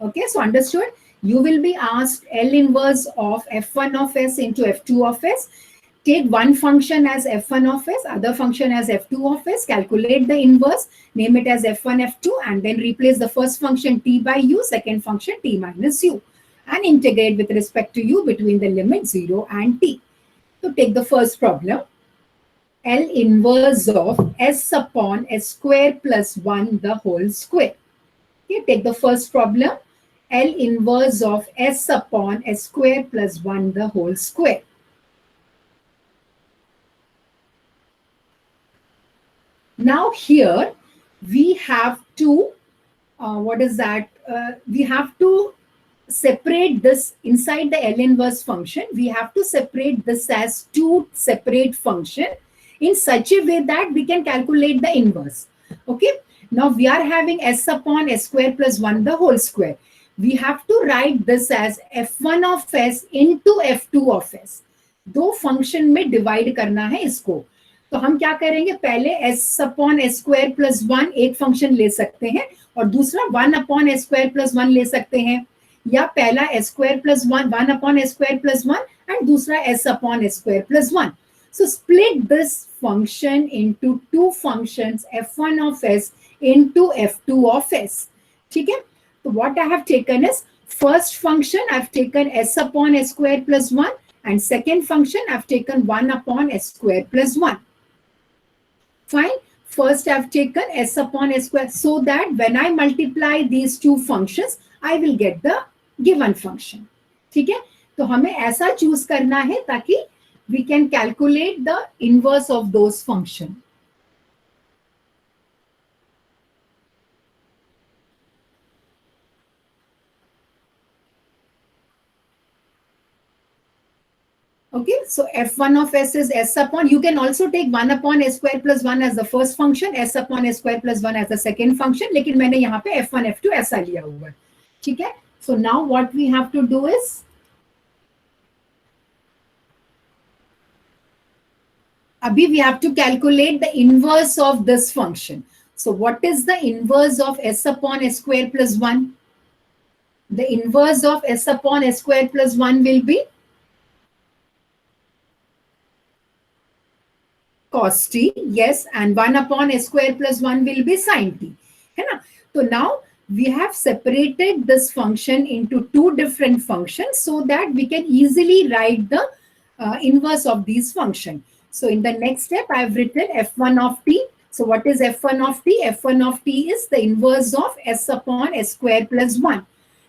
Okay, so understood? You will be asked L inverse of f1 of s into f2 of s. Take one function as f1 of s, other function as f2 of s, calculate the inverse, name it as f1, f2, and then replace the first function t by u, second function t minus u, and integrate with respect to u between the limit 0 and t. So take the first problem. L inverse of s upon s square plus 1 the whole square. Okay, take the first problem. L inverse of s upon s square plus 1 the whole square. Now here we have to, we have to separate this inside the L inverse function. We have to separate this as two separate functions in such a way that we can calculate the inverse. Okay. Now we are having s upon s square plus 1 the whole square. We have to write this as f1 of s into f2 of s. दो function में divide करना है इसको. तो हम क्या करेंगे, पहले s upon s square plus 1 एक फंक्शन ले सकते हैं और दूसरा 1 अपॉन s स्क्वायर प्लस 1 ले सकते हैं, या पहला s square plus 1 upon s square plus 1 and दूसरा s upon s square plus 1. So split this function into two functions f1 of s into f2 of s. ठीक है. So what I have taken is first function I've taken s upon s square plus 1 and second function I've taken 1 upon s square plus 1. Fine. First I've taken s upon s square so that when I multiply these two functions I will get the given function. ठीक है. तो हमें ऐसा choose करना है ताकि we can calculate the inverse of those functions. Okay, so f1 of s is s upon, you can also take 1 upon s square plus 1 as the first function, s upon s square plus 1 as the second function, लेकिन मैंने यहाँ पे f1, f2 ऐसा लिया हुआ है. ठीक है. So now what we have to do is, abhi we have to calculate the inverse of this function. So what is the inverse of s upon s square plus 1? The inverse of s upon s square plus 1 will be cos t, yes, and 1 upon s square plus 1 will be sin t. है ना? So now we have separated this function into two different functions so that we can easily write the inverse of these functions. So in the next step, I have written f1 of t. So what is f1 of t? f1 of t is the inverse of s upon s square plus 1.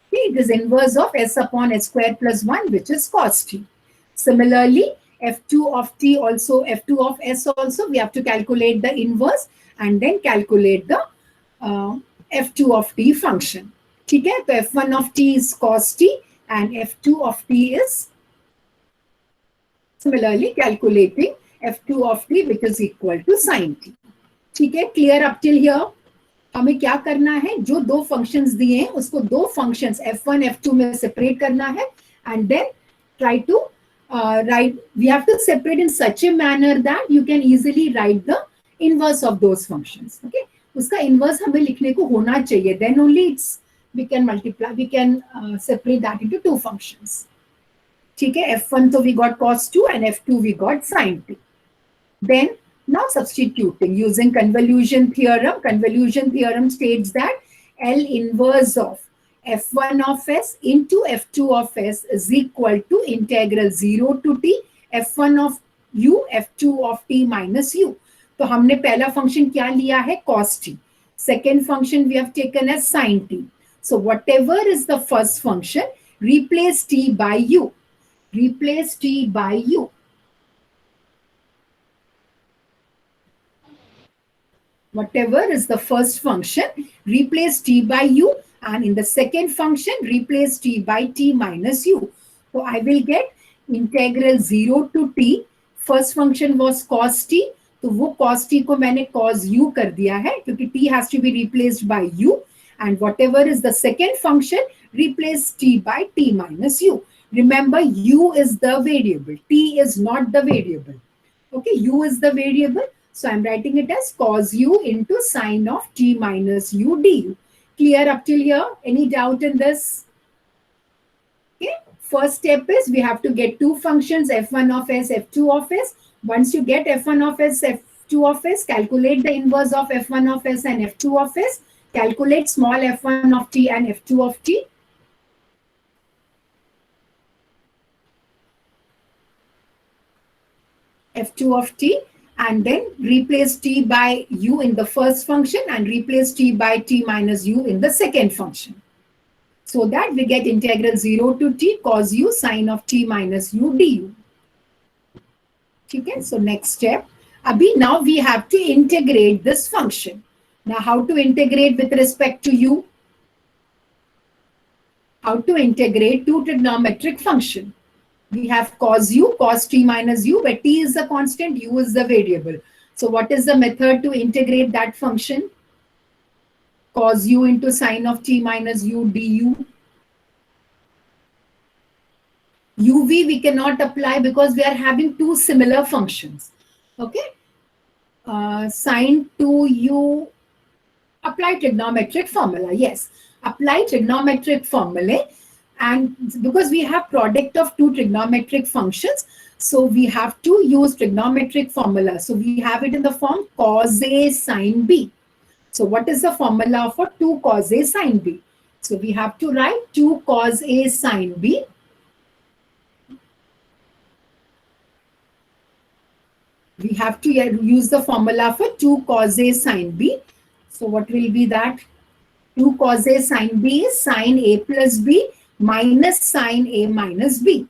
Okay, it is inverse of s upon s square plus 1, which is cos t. Similarly, f2 of t also, f2 of s also, we have to calculate the inverse and then calculate the f2 of t function. ठीक है. तो f1 of t is cos t and f2 of t is similarly calculating f2 of t, which is equal to sin t. ठीक है. Clear up till here? हमें क्या करना है, जो दो फंक्शंस दिए हैं उसको दो फंक्शंस f1 f2 में सेपरेट करना है and then try to we have to separate in such a manner that you can easily write the inverse of those functions. Okay, उसका inverse हमें लिखने को होना चाहिए, then only we can multiply, we can separate that into two functions. ठीक है. f1 तो we got cos 2 and f2 we got sin 2. Then now substituting using convolution theorem. Convolution theorem states that L inverse of f1 of s into f2 of s is equal to integral 0 to t f1 of u f2 of t minus u. तो हमने पहला function क्या लिया है, cos t. Second function we have taken as sin t. So whatever is the first function, replace t by u. Replace t by u. Whatever is the first function, replace t by u, and in the second function, replace t by t minus u. So I will get integral 0 to t. First function was cos t. तो वो cos t को मैंने cos u कर दिया है क्योंकि t has to be replaced by u. And whatever is the second function, replace t by t minus u. Remember, u is the variable. T is not the variable. Okay, u is the variable. So I'm writing it as cos u into sin of t minus u du. Clear up till here? Any doubt in this? Okay. First step is we have to get two functions, f1 of s, f2 of s. Once you get f1 of s, f2 of s, calculate the inverse of f1 of s and f2 of s. Calculate small f1 of t and f2 of t. f2 of t, and then replace t by u in the first function and replace t by t minus u in the second function. So that we get integral 0 to t cos u sine of t minus u du. Okay, so next step. Abhi, now we have to integrate this function. Now how to integrate with respect to u? How to integrate two trigonometric function. We have cos u, cos t minus u, where t is the constant, u is the variable. So what is the method to integrate that function? Cos u into sine of t minus u du. uv we cannot apply because we are having two similar functions. Okay. Sine 2u, apply trigonometric formula. Yes, apply trigonometric formula. And because we have product of two trigonometric functions, so we have to use trigonometric formula. So we have it in the form cos A sine B. So what is the formula for 2 cos A sine B? So we have to write 2 cos A sine B. We have to use the formula for 2 cos A sine B. So what will be that? 2 cos A sine B is sine A plus B minus sine A minus B.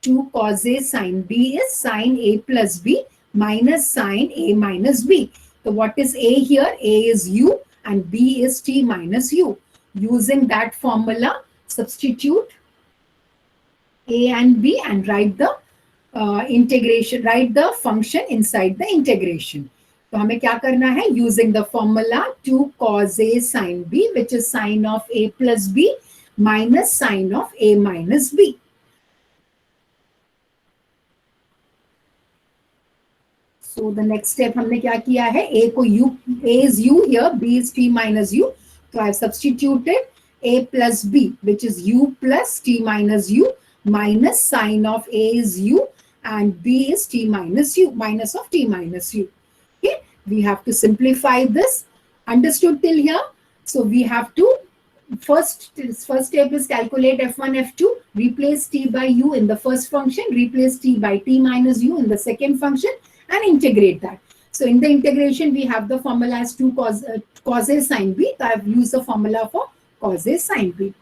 2 cos A sine B is sine A plus B minus sine A minus B. So what is A here? A is u and B is t minus u. Using that formula, substitute A and B and write the integration, write the function inside the integration. तो हमें क्या करना है? Using the formula 2 cos A sine B, which is sine of A plus B minus sine of A minus B. So the next step हमने क्या किया है? A को u, A is u here, B is t minus u. So I have substituted A plus B, which is u plus t minus u minus sine of A is u and B is t minus u, minus of t minus u. Okay, we have to simplify this. Understood till here? So we have to first step is calculate f1, f2, replace t by u in the first function, replace t by t minus u in the second function, and integrate that. So in the integration, we have the formula as 2 cos A sin B. So I have used the formula for cos A sin B.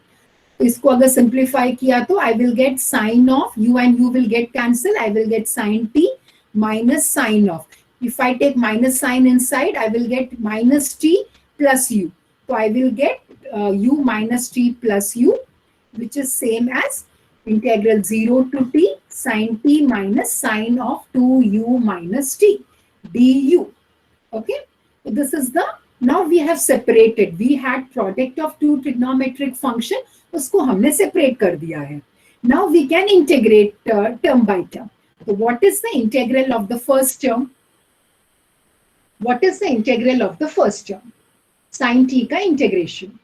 इसको अगर simplify किया तो I will get sine of u and u will get cancel. I will get sine t minus sine of. If I take minus sign inside, I will get minus t plus u. So I will get u minus t plus u, which is same as integral 0 to t sine t minus sine of 2u minus t du. Okay, so this is the, now we have separated. We had product of two trigonometric function, उसको हमने separate कर दिया है. Now we can integrate term by term. So what is the integral of the first term? What is the integral of the first term? Sin t का integration.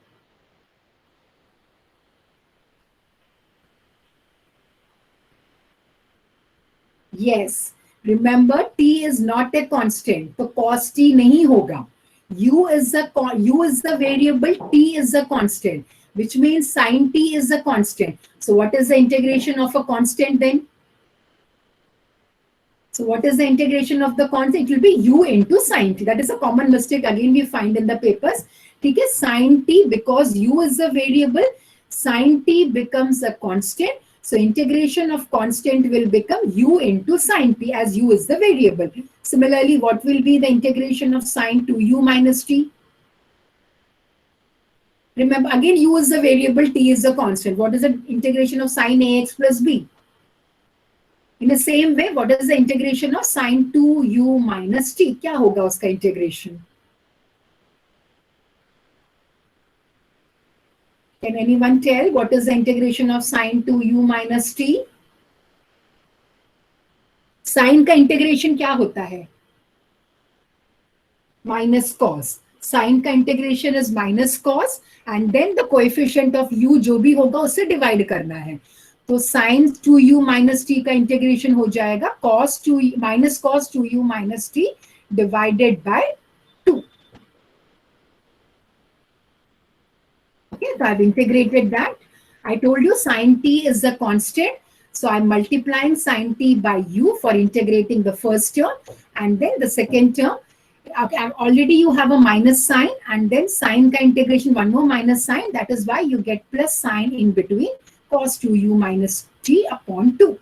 Yes, remember t is not a constant, तो cos t नहीं होगा. U is the variable, t is the constant, which means sin t is the constant. So what is the integration of a constant then? So what is the integration of the constant? It will be u into sin t. That is a common mistake again we find in the papers. ठीक है, sin t, because u is the variable, sin t becomes a constant. So integration of constant will become u into sin t, as u is the variable. Similarly, what will be the integration of sin 2u minus t? Remember, again u is the variable, t is the constant. What is the integration of sin ax plus b? In the same way, what is the integration of sin 2u minus t? क्या होगा उसका integration? Can anyone tell what is the integration of sin 2u minus t? Sin का integration क्या होता है? Minus cos. Sine का integration is minus cos and then the coefficient of u जो भी होगा उससे डिवाइड करना है. तो साइन 2u माइनस टी का इंटीग्रेशन हो जाएगा cos 2 minus cos 2u minus T divided by 2. Okay, so I've integrated that. I told you sine t is a constant. So I'm multiplying sine t by u for integrating the first term. And then the second term, already you have a minus sign. And then sine ka integration, one more minus sign. That is why you get plus sign in between cos 2u minus t upon 2.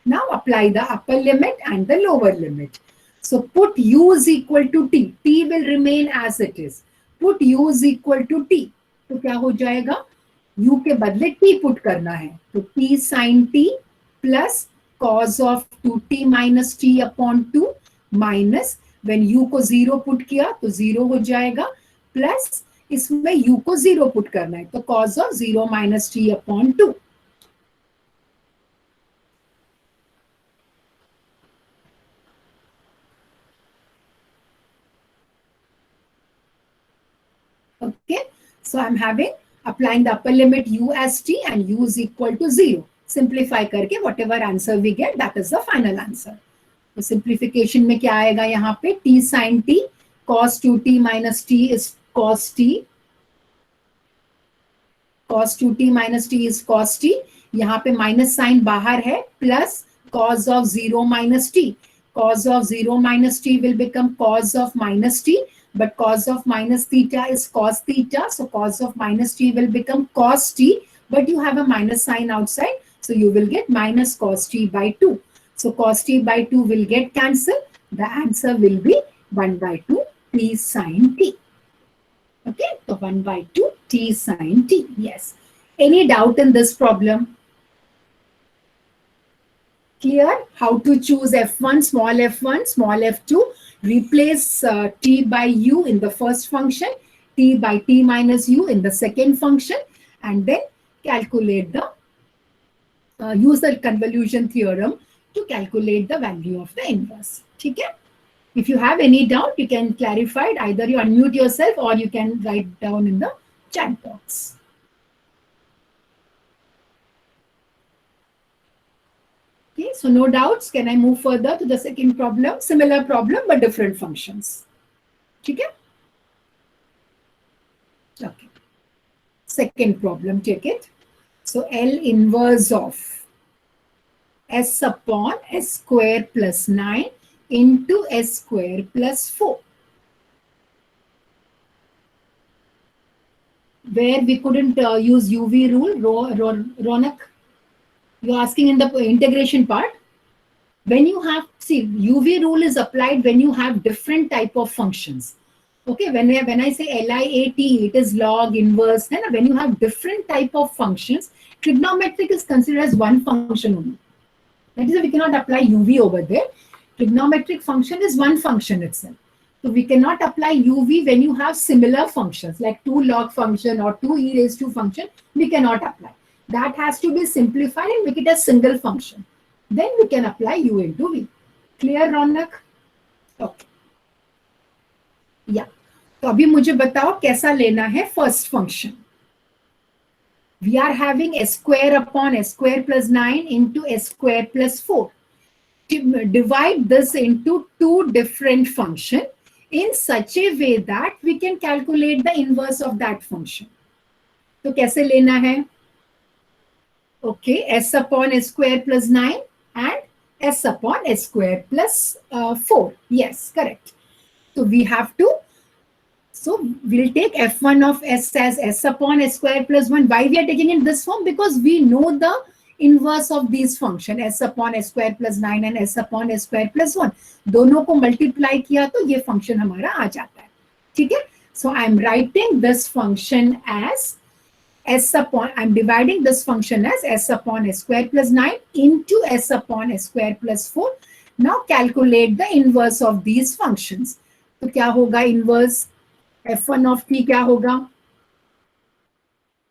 Now apply the upper limit and the lower limit. So put u is equal to t. T will remain as it is. Put u is equal to t. तो क्या हो जाएगा, u के बदले t put करना है, तो t sin t plus cos of 2t minus t upon 2 minus when u को 0 पुट किया तो 0 हो जाएगा, प्लस इसमें u को 0 पुट करना है तो cos of 0 minus t upon 2. Okay, so I'm having applying the upper limit u as t and u is equal to 0. Simplify करके whatever answer we get, that is the final answer. तो simplification में क्या आएगा यहाँ पे, t sin t cos 2t minus t is cos t, cos 2t minus t is cos t. यहाँ पे minus sign बाहर है, plus cos of 0 minus t. Cos of 0 minus t will become cos of minus t. But cos of minus theta is cos theta. So cos of minus t will become cos t. But you have a minus sign outside. So you will get minus cos t by 2. So cos t by 2 will get cancelled. The answer will be 1 by 2 t sin t. Okay, so 1 by 2 t sin t. Yes. Any doubt in this problem? Clear? How to choose f1, small f2. Replace t by u in the first function, t by t minus u in the second function, and then calculate the, use the convolution theorem to calculate the value of the inverse. Okay? If you have any doubt, you can clarify it. Either you unmute yourself or you can write down in the chat box. Okay, so no doubts. Can I move further to the second problem? Similar problem, but different functions. Okay? Okay. Second problem, take it. So L inverse of s upon s square plus 9 into s square plus 4. Where we couldn't use UV rule, Ronak? You're asking in the integration part. When you have, see, UV rule is applied when you have different type of functions. Okay, when I say LIAT, it is log, inverse. Then when you have different type of functions, trigonometric is considered as one function only. That is why we cannot apply UV over there. Trigonometric function is one function itself. So we cannot apply UV when you have similar functions like 2 log function or 2 e raised to function. We cannot apply. That has to be simplified and make it a single function. Then we can apply u into v. Clear, Ronak? Okay. Yeah. तो अभी मुझे बताओ कैसा लेना है first function. We are having s square upon s square plus 9 into s square plus 4. Divide this into 2 different functions in such a way that we can calculate the inverse of that function. तो कैसे लेना है? Okay, s upon s square plus 9 and s upon s square plus 4. Yes, correct. So we have to, so we'll take f1 of s as s upon s square plus 1. Why we are taking in this form? Because we know the inverse of these function s upon s square plus 9 and s upon s square plus 1. दोनों को multiply किया तो ये function हमारा आ जाता है. ठीक है? So I'm writing this function as s upon, I'm dividing this function as s upon s square plus 9 into s upon s square plus 4. Now calculate the inverse of these functions. तो क्या होगा inverse? f1 of t क्या होगा?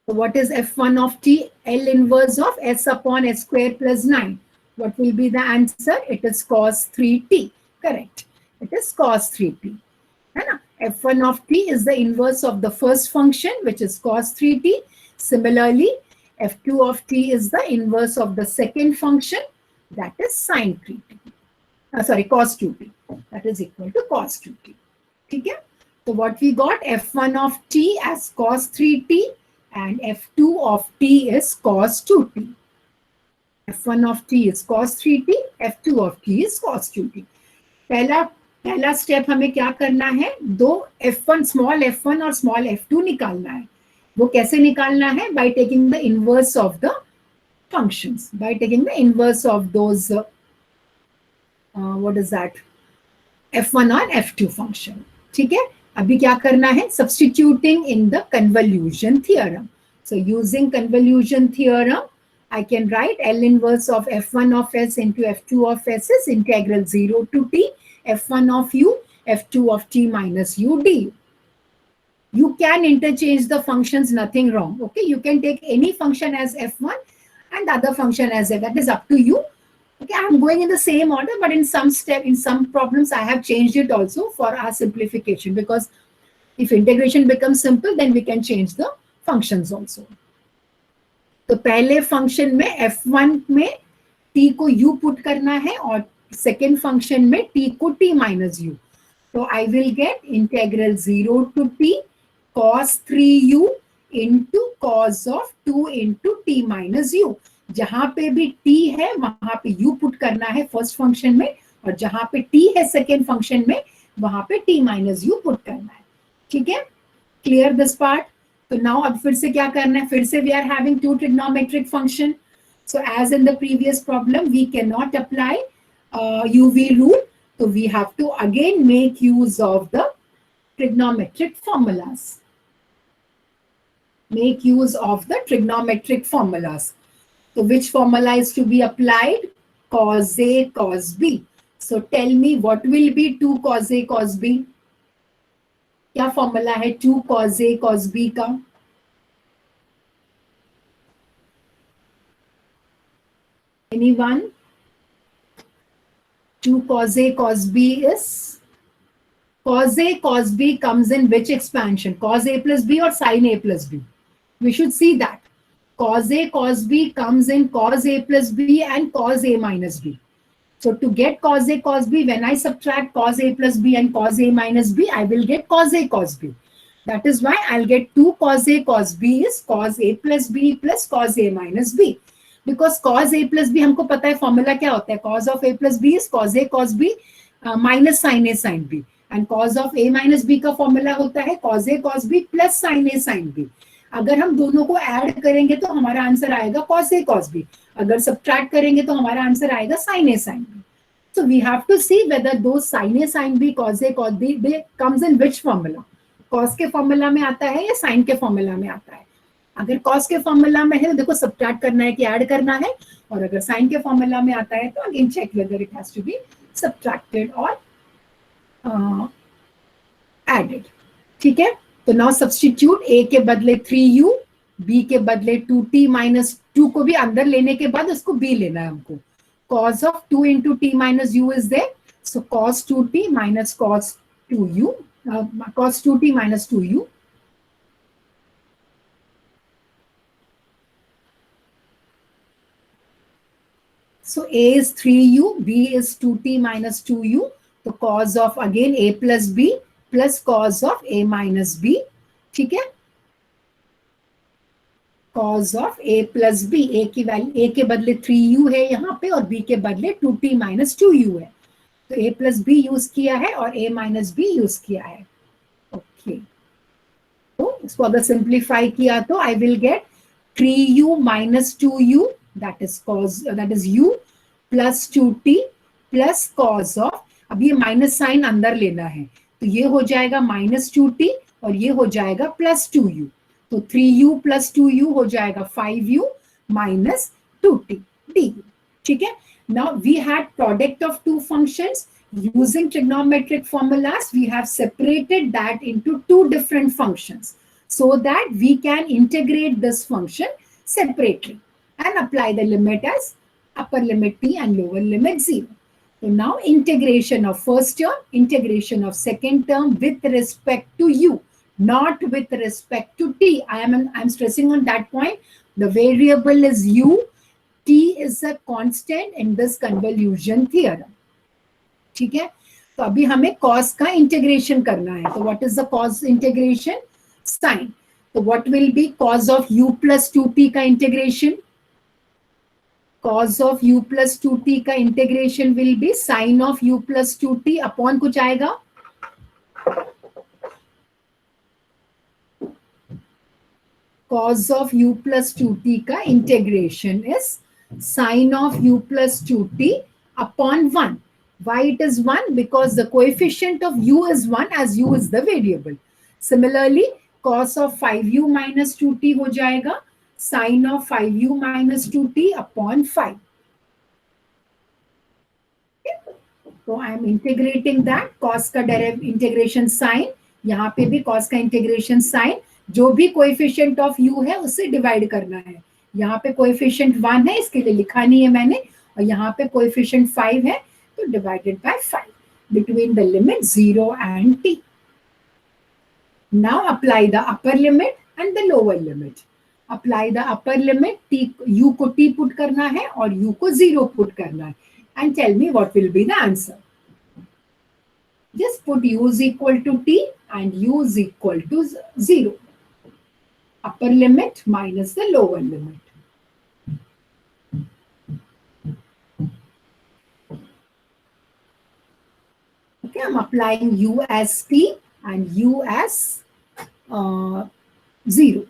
So what is f1 of t? L inverse of s upon s square plus 9. What will be the answer? It is cos 3t. Correct. It is cos 3t. है ना? f1 of t is the inverse of the first function, which is cos 3t. Similarly, f2 of t is the inverse of the second function, that is sin 3t. Cos 2t. That is equal to cos 2t. Okay? So what we got, f1 of t as cos 3t and f2 of t is cos 2t. f1 of t is cos 3t, f2 of t is cos 2t. पहला step हमें क्या करना है, दो f1 small f1 और small f2 निकालना है. वो कैसे निकालना है? By taking the inverse of the functions, by taking the inverse of those what is that, f1 और f2 फंक्शन. ठीक है, अभी क्या करना है, substituting in the convolution theorem. So using convolution theorem I can write L inverse of f1 of s into f2 of s is integral 0 to t f1 of u f2 of t minus u du. You can interchange the functions, nothing wrong. Okay, you can take any function as f1 and the other function as f. That is up to you. Okay, I'm going in the same order, but in some problems I have changed it also for our simplification, because if integration becomes simple, then we can change the functions also. तो पहले function में f1 में t को u put करना है और second function में t को t माइनस u. तो I will get integral 0 to t cos 3u into cos of 2 into t minus u. जहां पे भी t है वहां पे u पुट करना है फर्स्ट फंक्शन में, और जहां पे t है सेकेंड फंक्शन में वहां पे t माइनस u पुट करना है. ठीक है, क्लियर दिस पार्ट. तो नाउ अब फिर से क्या करना है, फिर से we are having two trigonometric function. So as in the previous problem we can not apply UV rule, तो we have to again make use of the trigonometric formulas. Make use of the trigonometric formulas. So which formula is to be applied? Cos A cos B. So tell me what will be 2 cos A cos B? क्या formula है 2 cos A cos B का? Anyone? 2 cos A cos B is? Cos A cos B comes in which expansion? Cos A plus B or sin A plus B? We should see that. Cos A cos B comes in cos A plus B and cos A minus B. So to get cos A cos B, when I subtract cos A plus B and cos A minus B, I will get cos A cos B. That is why I'll get 2 cos A cos B is cos A plus B plus cos A minus B. Because cos A plus B हमको पता है formula क्या होता है, cos of A plus B is cos A cos B minus sin A sin B. And cos of A minus B का formula होता है cos A cos B plus sin A sin B. अगर हम दोनों को add करेंगे तो हमारा आंसर आएगा cos A cos B. अगर सब्ट्रैक्ट करेंगे तो हमारा आंसर आएगा sin A sin B. So we have to see whether those sin A sin B cos A cos B they comes in which formula. cos के formula में आता है या sin के फॉर्मूला में आता है. अगर cos के फॉर्मूला में है तो देखो सब्ट्रैक्ट करना है कि ऐड करना है, और अगर sin के फॉर्मूला में आता है तो again check whether it has to be subtracted or added. ठीक है, तो नाउ सब्स्टिट्यूट A के बदले 3u, B के बदले 2t माइनस 2 को भी अंदर लेने के बाद उसको B लेना है हमको. Cos of 2 into t minus u is there, so cos 2t minus cos 2u, cos 2t minus 2u. So A is 3u, B is 2t minus 2u. So cos of again A plus B plus cos of A minus B. ठीक है, cos of A plus B, A की value A के बदले 3u है यहाँ पे और B के बदले 2t minus 2u है. तो A plus B यूज किया है और A minus B यूज किया है. ओके, तो इसको अगर सिंप्लीफाई किया तो I will get 3u minus 2u, that is u plus 2t plus cos of, अब ये माइनस साइन अंदर लेना है तो ये हो जाएगा minus 2t और ये हो जाएगा plus 2u. तो 3u plus 2u हो जाएगा 5u minus 2t du. ठीक है, now we had product of two functions. Using trigonometric formulas, we have separated that into two different functions so that we can integrate this function separately and apply the limit as upper limit t and lower limit 0. So now integration of first term, integration of second term with respect to u, not with respect to t. I'm stressing on that point. The variable is u, t is a constant in this convolution theorem. ठीक है, तो अभी हमें cos का integration करना है. तो what is the cos integration? Sin. So what will be cos of u plus 2t का integration? Cos of u plus 2t का integration will be sin of u plus 2t upon कुछ आएगा. Cos of u plus 2t का integration is sin of u plus 2t upon 1. Why it is 1? Because the coefficient of u is 1 as u is the variable. Similarly, cos of 5u minus 2t हो जाएगा sin of 5u minus 2t upon 5. So I am integrating that. Cos का integration sin, यहाँ पे भी cos का integration sin. जो भी coefficient of u है उससे डिवाइड करना है. यहाँ पे कोएफिशिएंट 1 है, इसके लिए लिखा नहीं है मैंने, और यहाँ पे कोएफिशिएंट 5 है, तो divided by 5 between the limit 0 and t. Now apply the upper limit and the lower limit. Apply the upper limit, t u को t पुट करना है और u को 0 पुट करना है, and tell me what will be the answer. Just put u is equal to t and u is equal to 0. Upper limit minus the lower limit. Okay, I'm applying u as t and u as 0.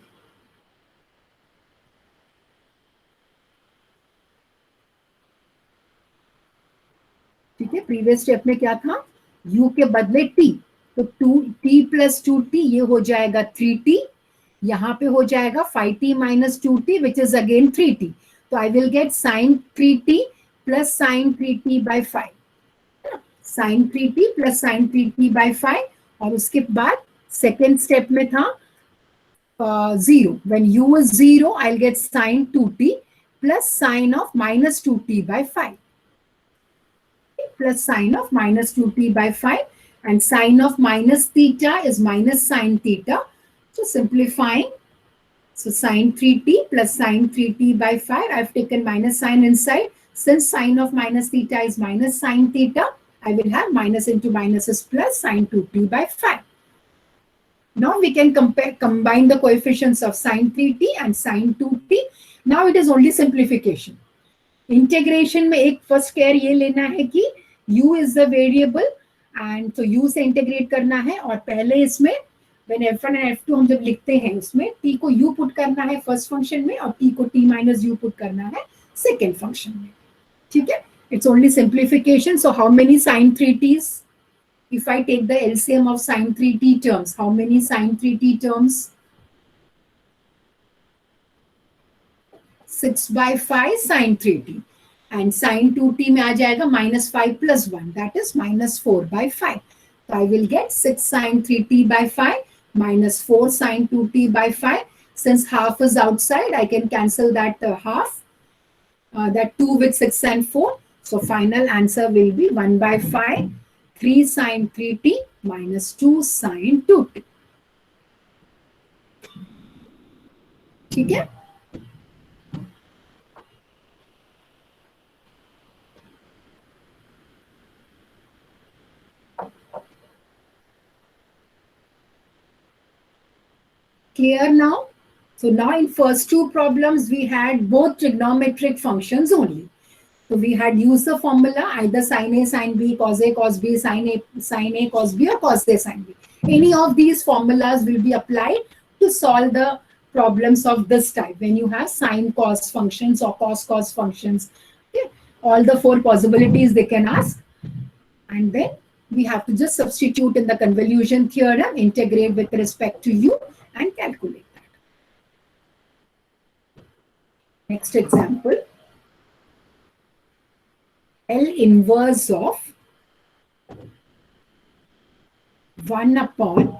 ठीक है, previous step में क्या था, u के बदले t, तो 2t plus 2t ये हो जाएगा 3t, यहाँ पे हो जाएगा 5t minus 2t which is again 3t. तो I will get sin 3t plus sin 3t by 5. sin 3t plus sin 3t by 5. और उसके बाद सेकेंड स्टेप में था 0. When u is 0, I'll get sin 2t plus sin of minus 2t by 5. Plus sin of minus 2t by 5, and sin of minus theta is minus sin theta. So simplifying, so sin 3t plus sin 3t by 5, I've taken minus sign inside. Since sin of minus theta is minus sin theta, I will have minus into minus is plus sin 2t by 5. Now we can combine the coefficients of sin 3t and sin 2t. Now it is only simplification. Integration में एक first care ये लेना है कि u is the variable and तो u से integrate करना है, और पहले इसमें when f1 and f2 हम जब लिखते हैं उसमें t को u पुट करना है फर्स्ट फंक्शन में और t को t minus u पुट करना है सेकेंड फंक्शन में. ठीक है, it's only simplification. So how many sin 3t's? If I take the LCM of sin 3t terms, how many sin 3t terms? 6 by 5 sin 3t, and sin 2t में आ जाएगा minus 5 plus 1, that is minus 4 by 5. So I will get 6 sin 3t by 5 minus 4 sin 2t by 5. Since half is outside, I can cancel that half, that 2 with 6 and 4. So final answer will be 1 by 5, 3 sin 3t minus 2 sin 2t. ठीक है, clear now? So now in first two problems, we had both trigonometric functions only. So we had used the formula either sin A, sin B, cos A, cos B, sin A, cos B, or cos A, sin B. Any of these formulas will be applied to solve the problems of this type when you have sin cos functions or cos functions. Okay? All the four possibilities they can ask. And then we have to just substitute in the convolution theorem, integrate with respect to u, and calculate that. Next example. L inverse of 1 upon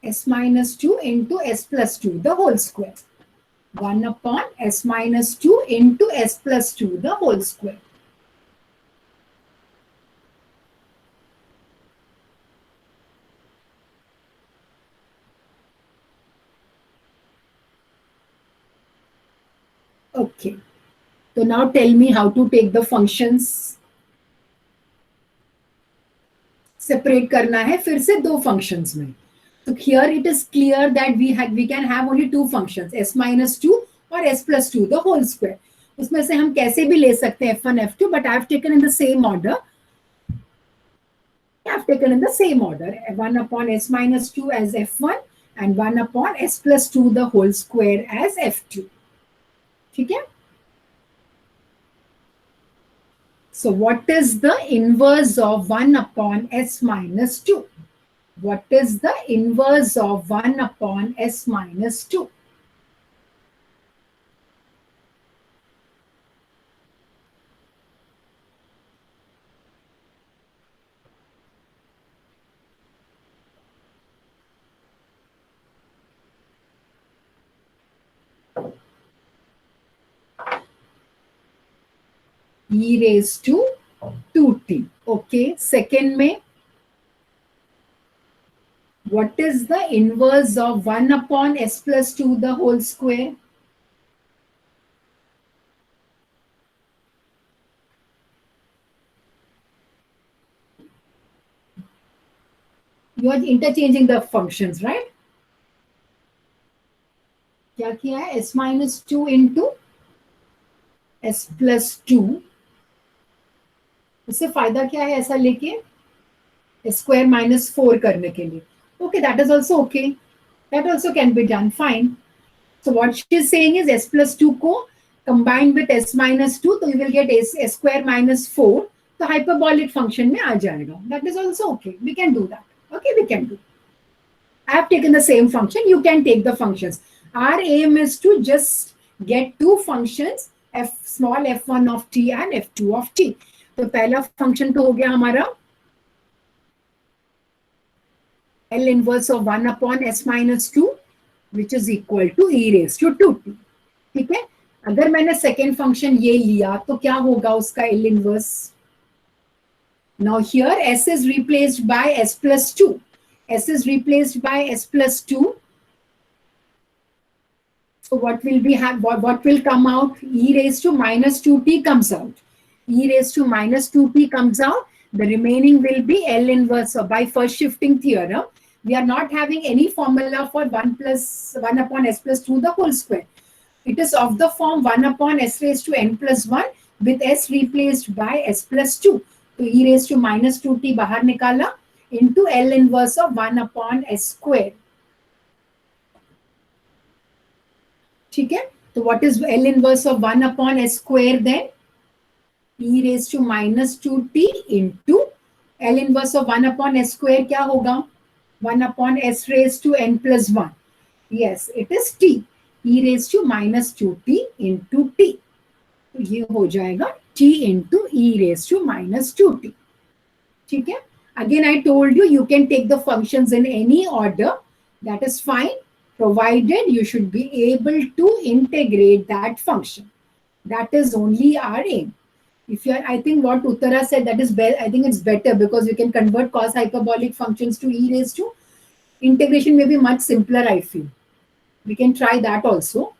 s minus 2 into s plus 2, the whole square. 1 upon s minus 2 into s plus 2 the whole square. Okay. So now tell me how to take the functions. Separate करना है फिर से दो functions में. So here it is clear that we can have only two functions, s minus 2 or s plus 2 the whole square. उसमें से हम कैसे भी ले सकते हैं f1 f2, but I have taken in the same order. I have taken in the same order, 1 upon s minus 2 as f1 and 1 upon s plus 2 the whole square as f2. ठीक है? So what is the inverse of 1 upon s minus 2? What is the inverse of 1 upon s minus 2? E raised to 2t. Okay, second में, what is the inverse of 1 upon s plus 2 the whole square? You are interchanging the functions, right? क्या किया है? s minus 2 into s plus 2. इससे फायदा क्या है ऐसा लेके? Square minus 4 करने के लिए. Okay, that is also okay. That also can be done. Fine. So what she is saying is s plus 2 को combined with s minus 2, so you will get s square minus 4. तो hyperbolic function में आ जाएगा. That is also okay. We can do that. Okay, we can do. I have taken the same function. You can take the functions. Our aim is to just get two functions, f small f1 of t and f2 of t. तो पहला function तो हो गया हमारा L inverse of 1 upon s minus 2, which is equal to e raised to 2t. ठीक है? अगर मैंने second function ये लिया तो क्या होगा उसका L inverse? Now here s is replaced by s plus 2. S is replaced by s plus 2. So what will we have? What will come out? E raised to minus 2t comes out. E raised to minus 2t comes out. The remaining will be L inverse. So by first shifting theorem, we are not having any formula for 1 upon s plus 2 the whole square. It is of the form 1 upon s raised to n plus 1 with s replaced by s plus 2. So e raised to minus 2t बाहर निकाला into L inverse of 1 upon s square. ठीक है? So what is L inverse of 1 upon s square then? E raised to minus 2t into L inverse of 1 upon s square क्या होगा? 1 upon s raised to n plus 1. Yes, it is t. E raised to minus 2t into t. तो ये हो जाएगा t into e raised to minus 2t. ठीक है? Again, I told you, you can take the functions in any order. That is fine, provided you should be able to integrate that function. That is only our aim. If you are, I think what Uttara said, that is I think it's better because you can convert cos hyperbolic functions to e raised to. Integration may be much simpler, I feel. We can try that also.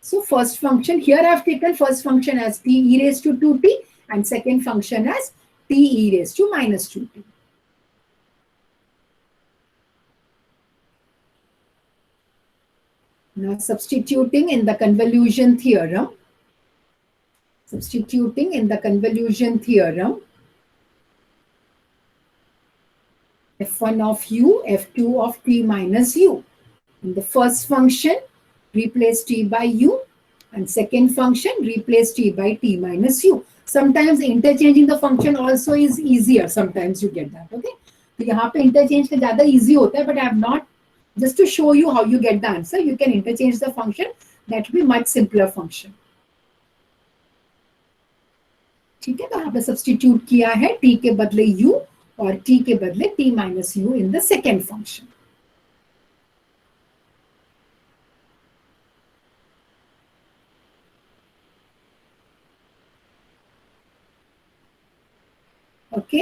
So first function, here I have taken first function as t e raised to 2t and second function as t e raised to minus 2t. Now substituting in the convolution theorem, f1 of u, f2 of t minus u. In the first function, replace t by u, and second function, replace t by t minus u. Sometimes interchanging the function also is easier. Sometimes you get that. Okay. तो यहाँ पे interchange का ज़्यादा easy होता है, but I have not. Just to show you how you get the answer, you can interchange the function. That will be much simpler function. ठीक है? तो यहाँ पे substitute किया है t के बदले u और t के बदले t minus u in the second function. Okay,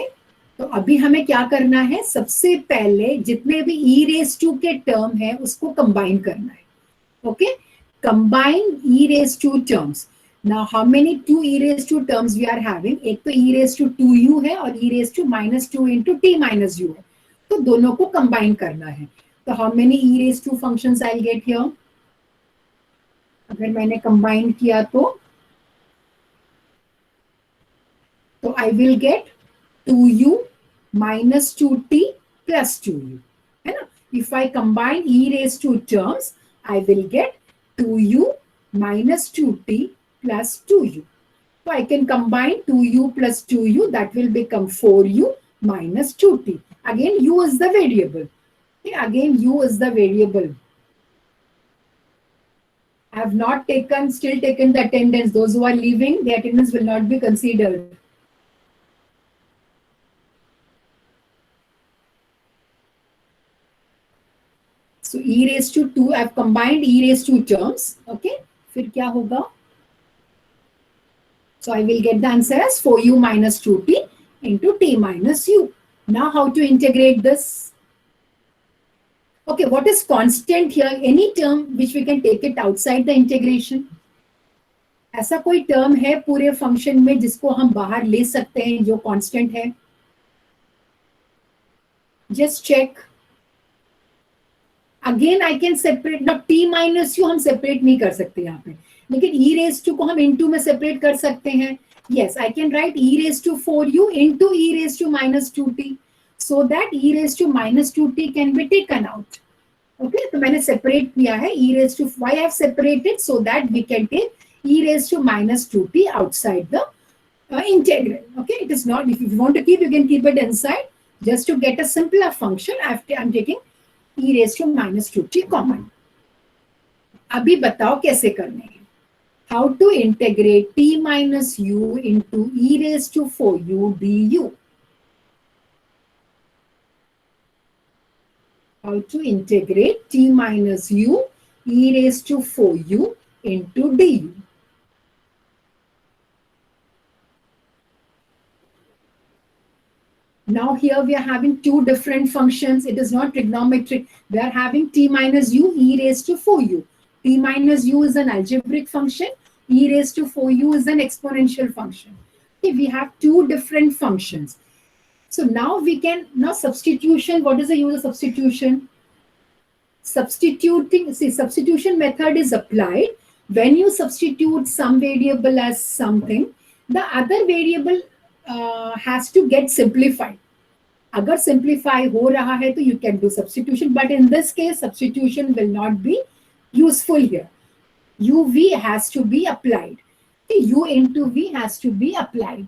तो अभी हमें क्या करना है, सबसे पहले जितने भी ई रेस टू के टर्म है उसको कंबाइन करना है। Okay, combine e raise to terms. Now how many two e raise to terms we are having, एक तो ई रेस टू 2u है और e raise to -2 into T minus U है, तो दोनों को कंबाइन करना है। तो how many e raise to functions I get here, अगर मैंने कंबाइन किया तो I will gate 2u minus 2t plus 2u, है ना। If I combine e raised to terms, I will get 2u minus 2t plus 2u. So I can combine 2u plus 2u, that will become 4u minus 2t. Again, u is the variable. Okay, again, u is the variable. I have not still taken the attendance. Those who are leaving, the attendance will not be considered. So e raised to 2, I've combined e raised to terms. Okay, फिर क्या होगा? So I will get the answer as 4u minus 2t into t minus u. Now how to integrate this? Okay, what is constant here? Any term which we can take it outside the integration. ऐसा कोई term है पूरे function में जिसको हम बाहर ले सकते हैं जो constant है? Just check. Again I can separate, ना टी माइनस यू हम सेपरेट नहीं कर सकते यहाँ पे, लेकिन ई रेस टू को हम इनटू में सेपरेट कर सकते हैं। Yes, I can write e raise to 4u into e raise to -2t, so that e raise to -2t can be taken out. Okay, तो मैंने सेपरेट किया है e raise to, why I have separated, so that we can take e raise to -2t outside the integral. Okay, it is not, if you want to keep, you can keep it inside. Just to get a simpler function, I'm taking e raised to -2t कॉमन। अभी बताओ कैसे करने हैं। How to integrate t minus u into e raised to 4u du। How to integrate t minus u e raised to 4u into du। Now here we are having two different functions. It is not trigonometric. We are having t minus u e raised to 4u. T minus u is an algebraic function. E raised to 4u is an exponential function. Okay, we have two different functions. So now we can, now substitution, what is the use of substitution? Substituting, see, substitution method is applied when you substitute some variable as something, the other variable has to get simplified. अगर simplify हो रहा है तो you can do substitution, but in this case substitution will not be useful here. uv has to be applied. u into v has to be applied.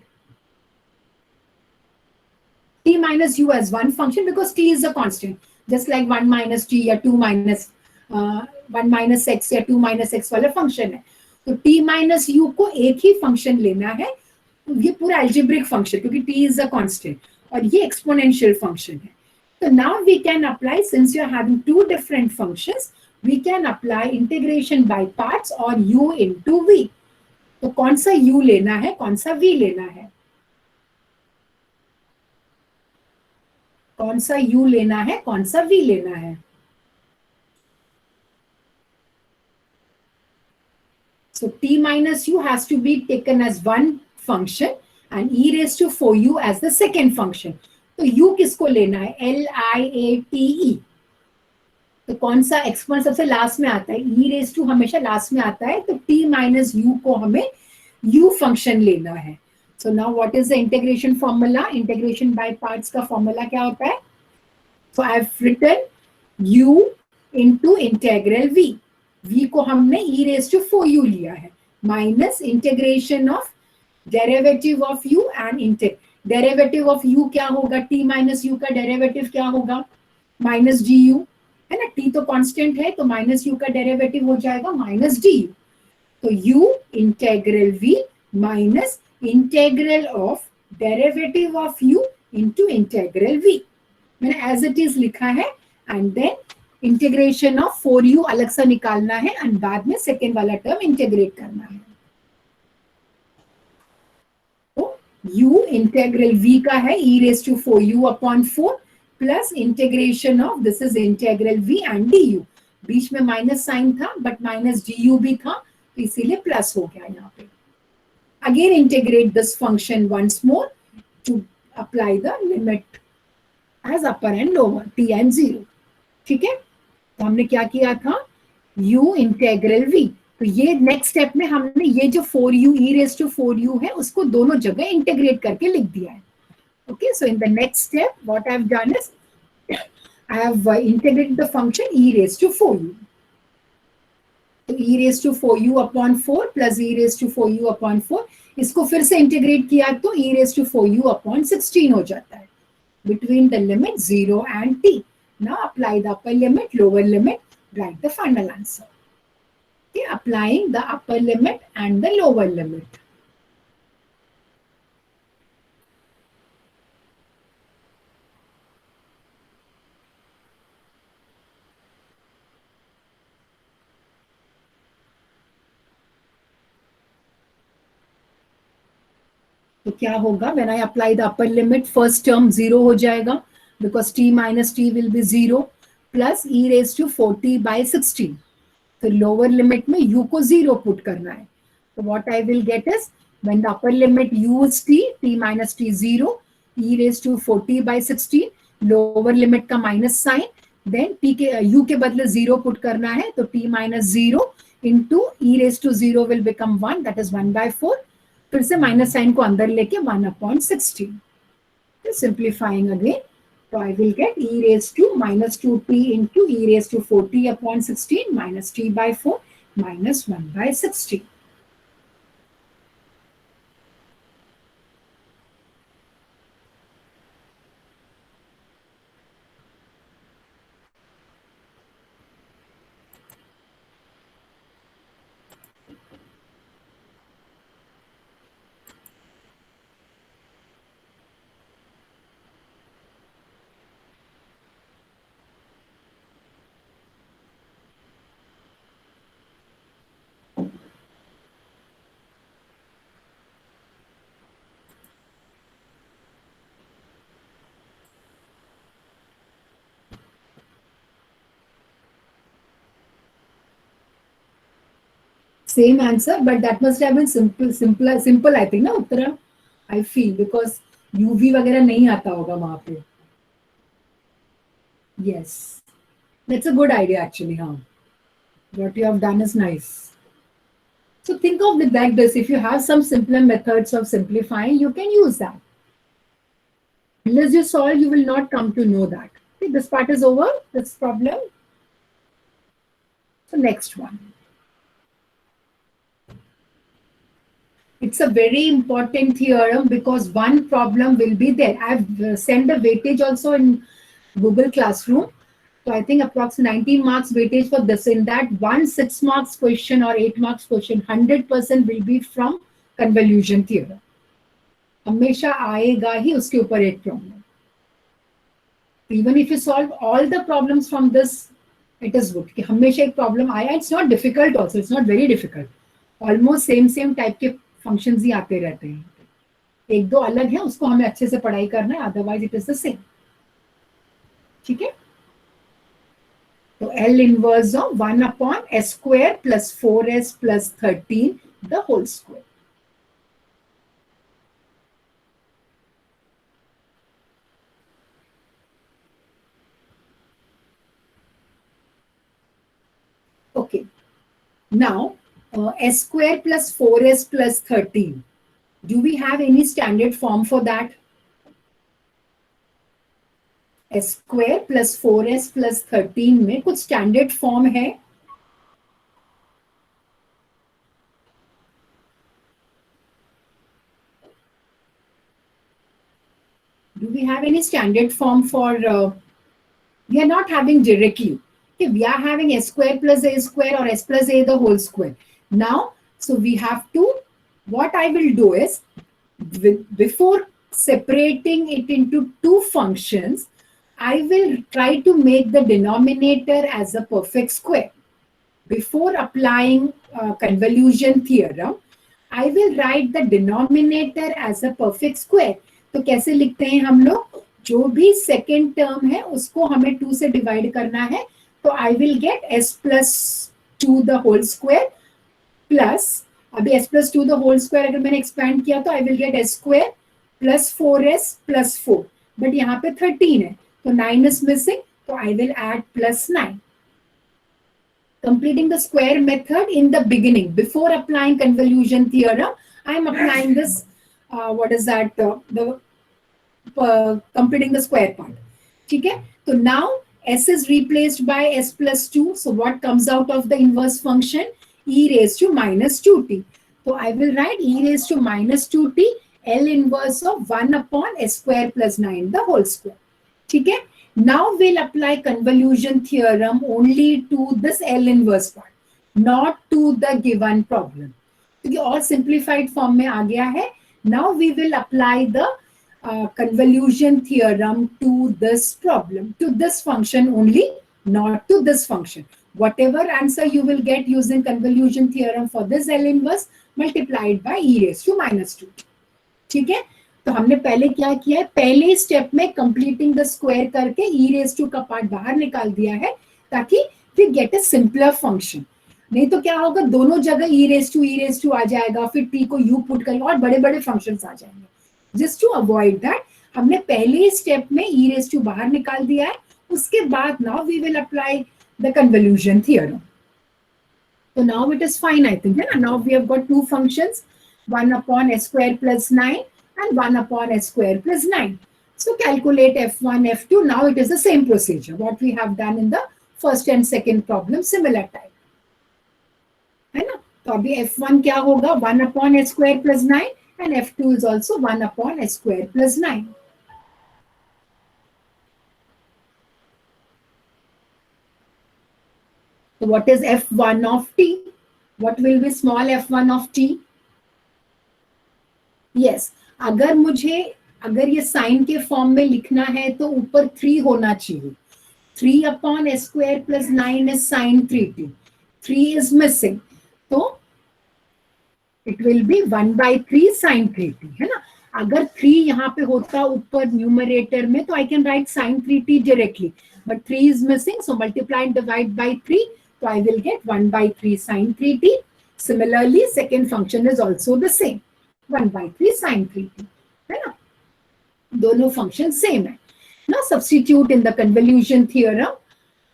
t minus u as one function because t is a constant, just like 1 minus t या 2 minus 1 minus x या 2 minus x वाला function है, तो t minus u को एक ही function लेना है। ये पूरा algebraic function क्योंकि t is a constant और ये exponential function है। तो now we can apply, since you are having two different functions, we can apply integration by parts or u into v। तो कौन सा u लेना है, कौन सा v लेना है, कौन सा u लेना है, कौन सा v लेना है? So t minus u has to be taken as one function and e raised to 4u as the second function. तो u किसको लेना है? LIATE। तो कौन सा एक्सपोनेंट सबसे लास्ट में आता है? e raised to हमेशा लास्ट में आता है, तो t minus u को हमें u फंक्शन लेना है। So now what is the integration formula? Integration by parts का formula क्या होता है? So I have written u into integral v। v को हमने e raised to 4u लिया है, minus integration of derivative of u and derivative of u क्या होगा? t minus u का derivative क्या होगा? minus du, है ना, t तो कांस्टेंट है तो माइनस u का डेरिवेटिव हो जाएगा माइनस du। तो u integral v minus integral of derivative of u into integral v। मैंने एज इट इज लिखा है and then integration of 4u अलग सा निकालना है एंड बाद में सेकेंड वाला टर्म इंटीग्रेट करना है। तो u इंटेग्रल v का है e raised to 4u upon 4 plus integration of this is integral v and du. बीच में माइनस साइन था बट माइनस du भी था तो इसीलिए प्लस हो गया यहाँ पे. Again integrate this function once more to apply the limit as upper and lower t and 0. ठीक है, तो हमने क्या किया था u इंटेग्रल v. तो ये नेक्स्ट स्टेप में हमने ये जो 4u e raised to 4u है उसको दोनों जगह इंटीग्रेट करके लिख दिया है. Okay, so in the next step, what I've done is I have integrated the function e raised to 4u. So e raised to 4u upon 4 plus e raised to 4u upon 4. इसको फिर से integrate किया तो e raised to 4u upon 16 हो जाता है. Between the limit 0 and t. Now apply the upper limit, lower limit, write the final answer. Okay, applying the upper limit and the lower limit. तो क्या होगा when I apply the upper limit first term 0 हो जाएगा because t minus t will be 0 plus e raise to 40/16. फिर lower limit में u को 0 put करना है. तो what I will get is when the upper limit u is t minus t 0 e raise to 40/16 lower limit का minus sign then t के u के बदले 0 पुट करना है तो t minus 0 into e raise to 0 will become 1 that is 1/4. फिर से minus sign को अंदर लेके 1/16. सिंप्लीफाइंग अगेन तो I will get e raise to minus 2t into e raise to 40/16 minus t/4 minus 1/16. Same answer, but that must have been simple I think ना Uttara. I feel because UV वगैरह नहीं आता होगा वहाँ पे. Yes, that's a good idea actually. हाँ, what you have done is nice. So think of it like this: if you have some simpler methods of simplifying, you can use that. Unless you solve, you will not come to know that. Okay, this part is over. This problem. So next one. It's a very important theorem because one problem will be there. I've sent the weightage also in Google Classroom. So I think approximately 19 marks weightage for this. In that one 6 marks question or 8 marks question, 100% will be from convolution theorem. हमेशा आएगा ही उसके ऊपर एक problem. Even if you solve all the problems from this, it is good. कि हमेशा एक problem आया. It's not difficult also. It's not very difficult. Almost same type के फंक्शंस ही आते रहते हैं. एक दो अलग है उसको हमें अच्छे से पढ़ाई करना है, otherwise it is the same. ठीक है, तो L inverse of 1/s² plus 4s plus 13 the whole square. Okay, now s² plus 4s plus 13. Do we have any standard form for that? s² plus 4s plus 13 में कुछ standard form है? Do we have any standard form for? We are not having directly. Okay, we are having s² plus a² or s plus a the whole square. Now, so we have to, what I will do is, before separating it into two functions, I will try to make the denominator as a perfect square. Before applying convolution theorem, I will write the denominator as a perfect square. तो कैसे लिखते हैं हम लोग, जो भी second term है उसको हमें 2 से डिवाइड करना है, तो I will get s plus 2 the whole square plus, अभी s plus 2 the whole square अगर मैंने एक्सपैंड किया तो I will get s square plus 4s plus 4, but यहाँ पे 13 है तो 9 इज मिसिंग, तो I will add plus 9. Completing the square method in the beginning, before applying convolution theorem, I am applying this, completing the square part. ठीक है, तो now s is replaced by s plus 2, so what comes out of the inverse function, e raised to minus 2t. So I will write e raised to minus 2t L inverse of 1 upon s square plus 9 the whole square. ठीक है, now we'll apply convolution theorem only to this L inverse part, not to the given problem. क्योंकि और simplified form में आ गया है. Now we will apply the convolution theorem to this problem, to this function only, not to this function. Whatever answer you will get using convolution theorem for this L inverse, multiplied by e raised to minus 2. ठीक है, तो हमने पहले क्या किया है, पहले step में कंप्लीटिंग द स्क्वायर करके ई रेज टू का पार्ट बाहर निकाल दिया है ताकि we get a simpler function. नहीं तो क्या होगा, दोनों जगह ई रेज टू आ जाएगा, फिर टी को यू पुट करेंगे और बड़े बड़े फंक्शंस आ जाएंगे. जस्ट टू अवॉइड दैट हमने पहले स्टेप में ई रेज टू बाहर निकाल दिया है. उसके बाद now we will apply the convolution theorem. तो now it is fine, I think, है ना. Now we have got two functions, 1 upon s square plus 9 and 1 upon s square plus 9. So calculate f1, f2. Now it is the same procedure what we have done in the first and second problem, similar type. है ना. तो अभी f1 क्या होगा, 1 upon s square plus 9 and f2 is also 1 upon s square plus 9. So what is f1 of t? What will be small f1 of t? Yes, अगर ये sign के form में लिखना है तो ऊपर 3 होना चाहिए. 3 upon s square plus 9 is sin 3t. 3 is missing, तो it will be 1 by 3 sin 3t, है ना. अगर 3 यहाँ पे होता ऊपर न्यूमरेटर में तो I can write sin 3t directly, but 3 is missing, so multiply and divide by 3, so I will get 1 by 3 sin 3t. Similarly, second function is also the same, 1 by 3 sin 3t, है ना. दोनों function same है. Now substitute in the convolution theorem.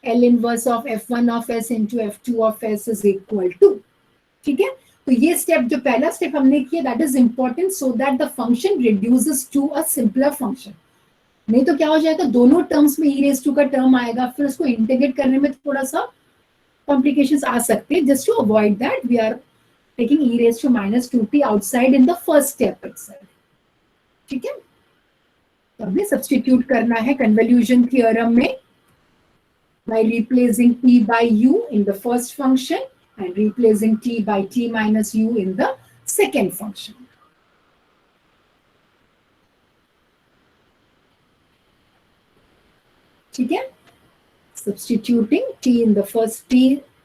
L inverse of f1 of s into f2 of s is equal to. ठीक है, तो ये step जो पहला स्टेप हमने किया, that is important so that the function reduces to a simpler function. नहीं तो क्या हो जाएगा, दोनों टर्म्स में e raised to का टर्म आएगा, फिर उसको इंटीग्रेट करने में थोड़ा सा कॉम्प्लिकेशंस आ सकते हैं. Just to avoid that we are taking e raised to minus 2t outside in the first step itself. ठीक है, तो हमें सब्स्टिट्यूट करना है कन्वोल्यूशन थ्योरम में by replacing t by u in the first function and replacing t by t minus u in the second function. ठीक है, substituting t in the first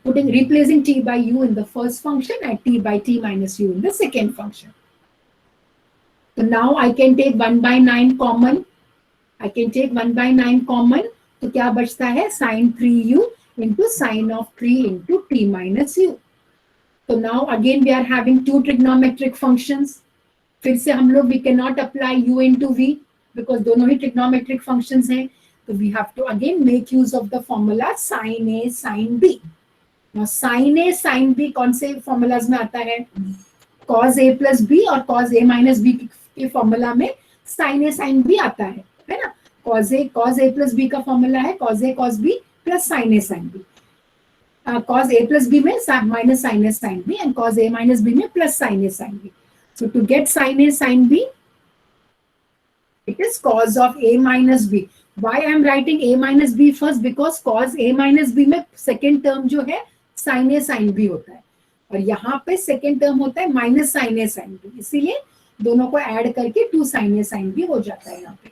replacing t by u in the first function and t by t minus u in the second function. So now I can take 1 by 9 common. I can take 1 by 9 common. तो क्या बचता है, sin 3u into sin of 3 into t minus u. So now again we are having two trigonometric functions. फिर से हम लोग we cannot apply u into v because दोनों ही trigonometric functions हैं. So we have to again make use of the formula sin a sin b. Now sin a sin b कौन से formulas में आता है, cos a plus b और cos a minus b के formula में sin a sin b आता है ना. cos a plus b का formula है cos a cos b plus sin a sin b. Cos a plus b में minus sin a sin b and cos a minus b में plus sin a sin b. So to get sin a sin b, it is cos of a minus b. Why I am writing a minus b first? Because cos a minus b में second term जो है sin a sin b होता है और यहाँ पे second term होता है minus sin a sin b. इसीलिए दोनों को add करके 2 sin a sin b हो जाता है यहाँ पे.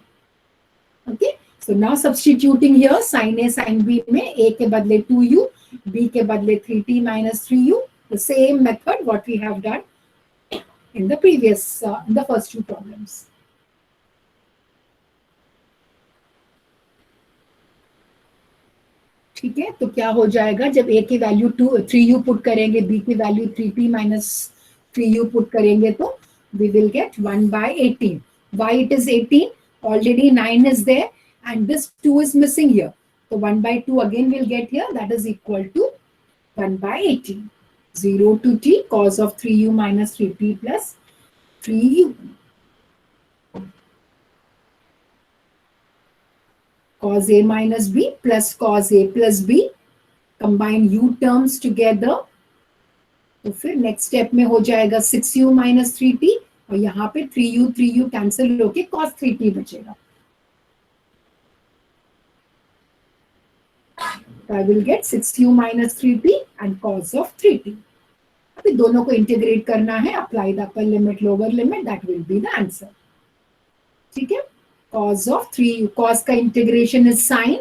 Okay, so now substituting here sin a sin b में a के बदले 2u, b के बदले 3t minus 3u. The same method what we have done in the previous, in the first two problems. ठीक है, तो क्या हो जाएगा, जब a की वैल्यू 3u पुट करेंगे, b की value 3t minus 3u put करेंगे, तो we will get 1 by 18. Why it is 18? Already 9 is there and this 2 is missing here. So 1 by 2 again we'll get here, that is equal to 1 by 18. 0 to t cos of 3u minus 3t plus 3u. Cos a minus b plus cos a plus b. Combine u terms together. तो फिर next step में हो जाएगा 6u minus 3t और यहाँ पे 3u cancel होके cos 3t बचेगा. So I will get 6u minus 3t and cos of 3t. अभी दोनों को इंटीग्रेट करना है, apply the upper limit lower limit, that will be the answer. ठीक है, cos of 3u, cos का इंटीग्रेशन इज साइन,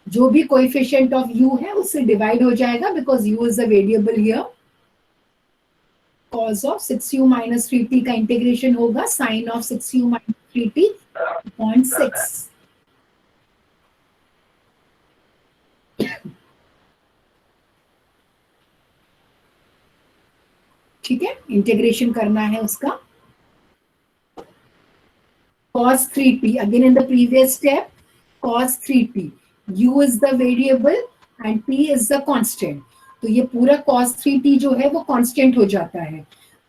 जो भी कोएफिशिएंट ऑफ u है उससे डिवाइड हो जाएगा because u is a variable here. cos of 6u minus 3t का इंटीग्रेशन होगा sin of 6u minus 3t upon 6. ठीक है, इंटीग्रेशन करना है उसका. cos 3t again in the previous step, cos 3t, u is the variable and t is the constant. तो ये पूरा cos 3t जो है वो कांस्टेंट हो जाता है,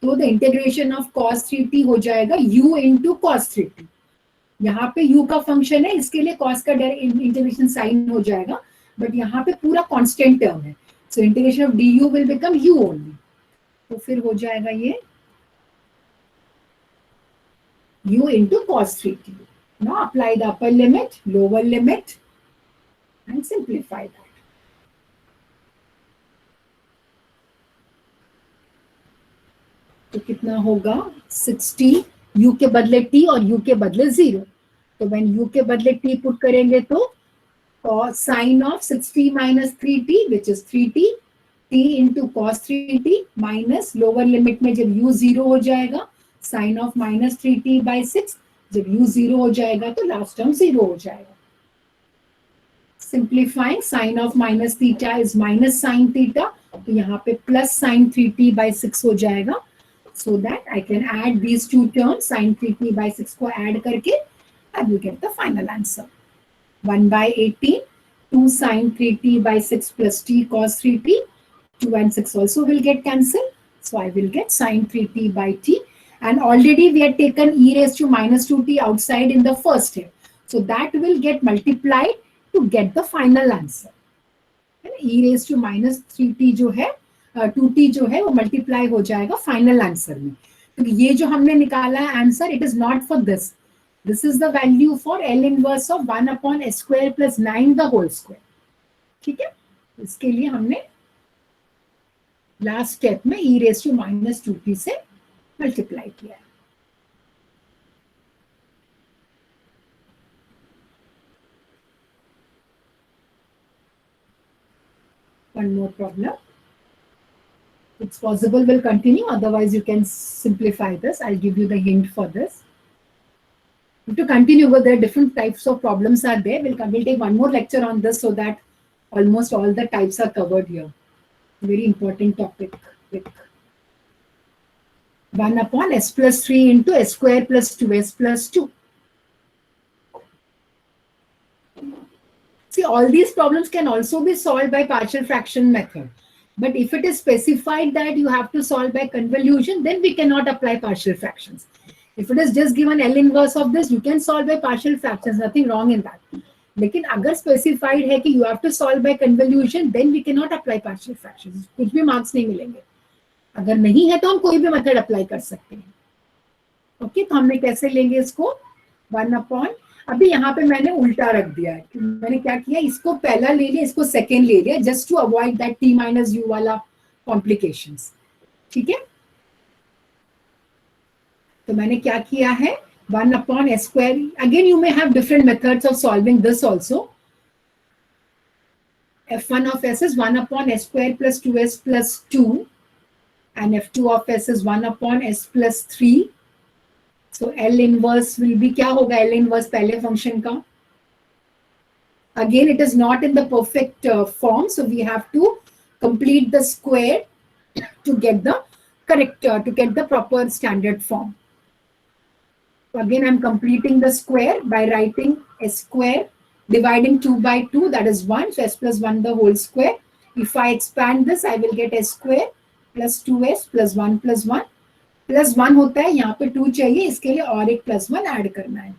तो the integration of cos 3t हो जाएगा u into cos 3t. यहाँ पे u का फंक्शन है, इसके लिए cos का इंटीग्रेशन साइन हो जाएगा, बट यहाँ पे पूरा कांस्टेंट टर्म है, so integration of du will become u only. तो फिर हो जाएगा ये u into cos 3t. Now apply the upper limit, lower limit and simplify that. तो कितना होगा 60, u के बदले t और u के बदले 0. तो when u के बदले t पुट करेंगे तो sin of 60 minus 3t which is 3t, t into cos 3t minus lower limit में जब u 0 हो जाएगा sin of minus 3t by 6, जब u 0 हो जाएगा तो लास्ट टर्म 0 हो जाएगा. Simplifying sin of minus theta is minus sin theta, तो यहाँ पे plus sin 3t by 6 हो जाएगा. So that I can add these two terms, sin 3t by 6 को add करके I will get the final answer. 1 by 18, 2 sin 3t by 6 plus t cos 3t, 2 and 6 also will get cancelled. So I will get sin 3t by t. And already we had taken e raised to minus 2t outside in the first step. So that will get multiplied to get the final answer. e raised to minus 3t जो है 2t जो है वो multiply हो जाएगा final answer में. तो ये जो हमने निकाला है answer, it is not for this. This is the value for L inverse of 1 upon s square plus 9 the whole square. ठीक है, इसके लिए हमने लास्ट स्टेप में e raised to minus 2t से मल्टीप्लाई किया है. One more problem. It's possible we'll continue, otherwise you can simplify this. I'll give you the hint for this. To continue, but there are different types of problems are there. We'll take one more lecture on this so that almost all the types are covered here. Very important topic. 1 upon s plus 3 into s square plus 2s plus 2. See, all these problems can also be solved by partial fraction method. But if it is specified that you have to solve by convolution, then we cannot apply partial fractions. If it is just given L inverse of this, you can solve by partial fractions, nothing wrong in that. लेकिन अगर specified है कि you have to solve by convolution, then we cannot apply partial fractions. कुछ भी marks नहीं मिलेंगे. अगर नहीं है तो हम कोई भी मेथड अप्लाई कर सकते हैं. ओके, तो हमने कैसे लेंगे इसको 1 अपॉन, अभी यहाँ पे मैंने उल्टा रख दिया है. मैंने क्या किया, इसको पहला ले लिया, इसको सेकेंड ले लिया, just to avoid that t minus u वाला कॉम्प्लिकेशंस. ठीक है, तो मैंने क्या किया है 1 upon s square. Again you may have different methods of solving this also. f1 of s is 1 upon s square plus 2s plus 2 and f2 of s is 1 upon s plus 3. So L inverse will be, क्या होगा L inverse पहले function का? Again, it is not in the perfect form, so we have to complete the square to get the correct, to get the proper standard form. So again, I'm completing the square by writing s square, dividing 2 by 2, that is 1, so s plus 1 the whole square. If I expand this, I will get s square plus 2s plus 1 plus 1. Plus 1 होता है, यहाँ पे 2 चाहिए, इसके लिए और एक plus 1 add करना है.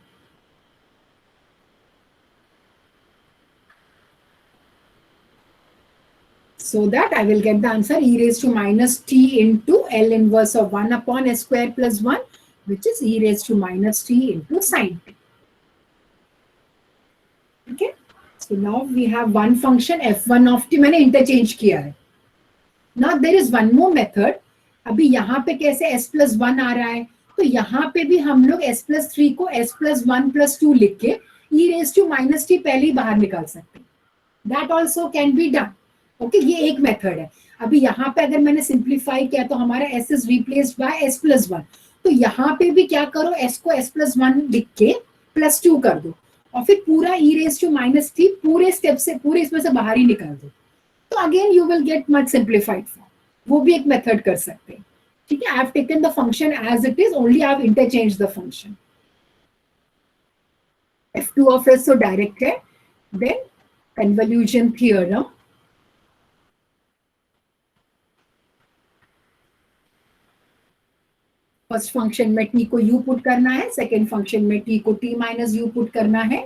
So that I will get the answer e raised to minus t into L inverse of 1 upon s square plus 1, which is e raised to minus t into sin t. Okay. So now we have one function f1 of t, मैंने interchange किया है. Now there is one more method. अभी यहाँ पे कैसे s plus 1 आ रहा है, तो यहाँ पे भी हम लोग s plus 3 को s plus 1 plus 2 लिख के e raised to minus t पहले ही बाहर निकाल सकते हैं. That also can be done. Okay, ये एक मेथड है. अभी यहाँ पे अगर मैंने सिंप्लीफाई किया तो हमारा s is replaced by s plus 1. तो यहाँ पे भी क्या करो, s को s प्लस 1 लिख के प्लस 2 कर दो और फिर पूरा e raise to minus t पूरे स्टेप से, पूरे इसमें से बाहर ही निकाल दो. तो again you will get much simplified form. वो भी एक मेथड कर सकते हैं. ठीक है, I have taken the function as it is, only I have interchange the function. f2 of s तो डायरेक्ट है. Then convolution theorem. First function में t को u पुट करना है, सेकेंड फंक्शन में t को t माइनस u पुट करना है.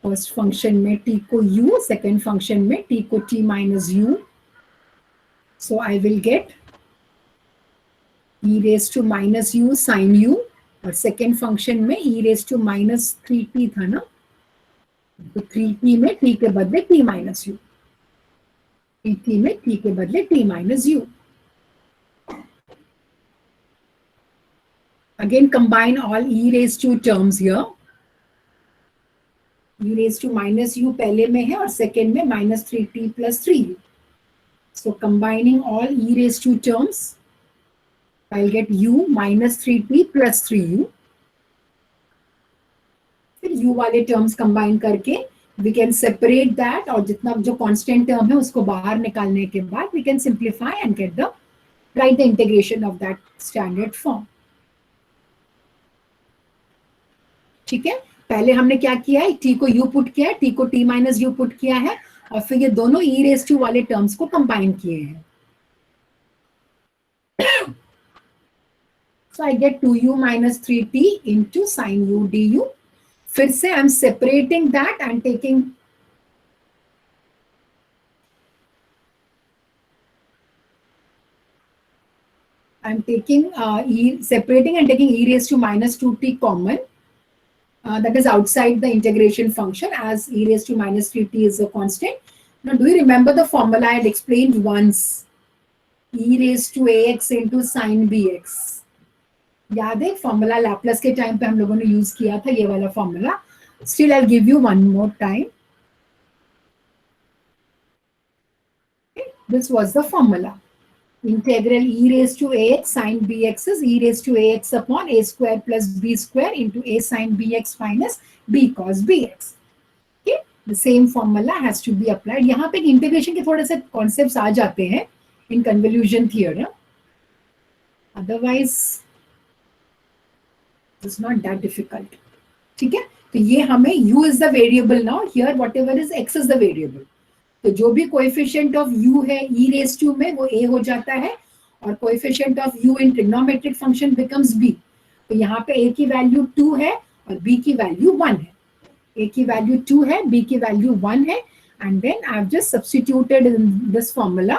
फर्स्ट फंक्शन में t को u, सेकेंड फंक्शन में t को t minus u. So I will get e raise to minus u sine u, और सेकेंड फंक्शन में e raise to minus 3t था ना, तो 3t में t के बदले t माइनस u, 3t में t के बदले t minus u. Again combine all e raised to terms here. e raised to minus u पहले में है और सेकेंड में minus 3t plus 3u. So combining all e raised to terms, I'll get u minus 3t plus 3u. फिर u वाले terms combine करके we can separate that, और जितना जो constant term है उसको बाहर निकालने के बाद we can simplify and get the write the integration of that standard form. ठीक है, पहले हमने क्या किया है, t को u पुट किया है, t को t माइनस u पुट किया है, और फिर ये दोनों e रेज टू वाले टर्म्स को कंबाइन किए हैं. So I get 2u minus 3t into sin u du. फिर से I am separating that and taking separating and taking e raised to minus 2t common. That is outside the integration function, as e raised to minus 3t is a constant. Now, do you remember the formula I had explained once? E raised to ax into sin bx. याद है formula Laplace के time पे हम लोगों ने use किया था ये वाला formula. Still I give you one more time. This was the formula. Integral e raised to ax sin bx is e raised to ax upon a square plus b square into a sin bx minus b cos bx. Okay, the same formula has to be applied. यहाँ पे integration के थोड़े से concepts आ जाते हैं in convolution theorem. Otherwise, it's not that difficult. ठीक है, तो ये हमें u is the variable now. Here whatever is x is the variable. तो जो भी कोएफिशिएंट ऑफ u है e रेज टू में वो a हो जाता है, और coefficient of u in trigonometric function becomes b. तो यहाँ पे a की वैल्यू 2 है और b की वैल्यू 1 है. a की वैल्यू 2 है, b की वैल्यू 1 है, and then I have just substituted in this formula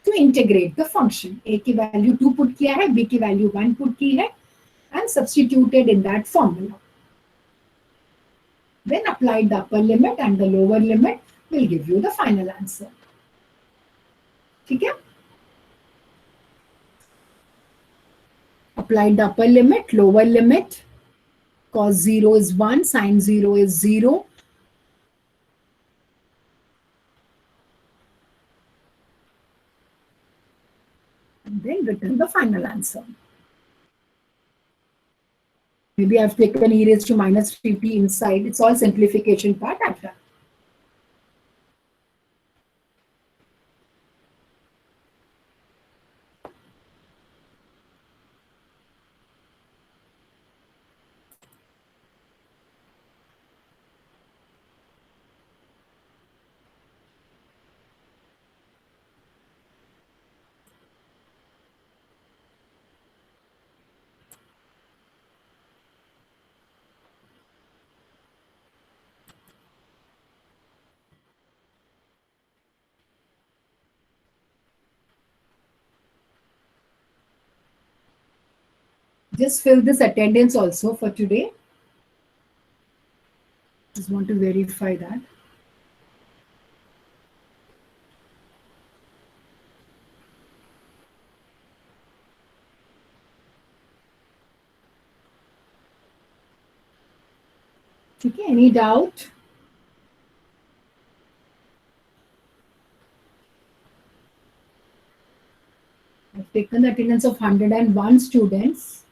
to integrate the function. a की वैल्यू 2 पुट किया है, b की वैल्यू 1 पुट की है, and substituted in that formula. Then applied the upper limit and the lower limit will give you the final answer. ठीक है, applied the upper limit, lower limit, Cos 0 is 1, sin 0 is 0. And then return the final answer. Maybe I've taken e raised to minus 50 inside. It's all simplification part I've done. Just fill this attendance also for today. Just want to verify that. Okay, any doubt? I've taken the attendance of 101 students.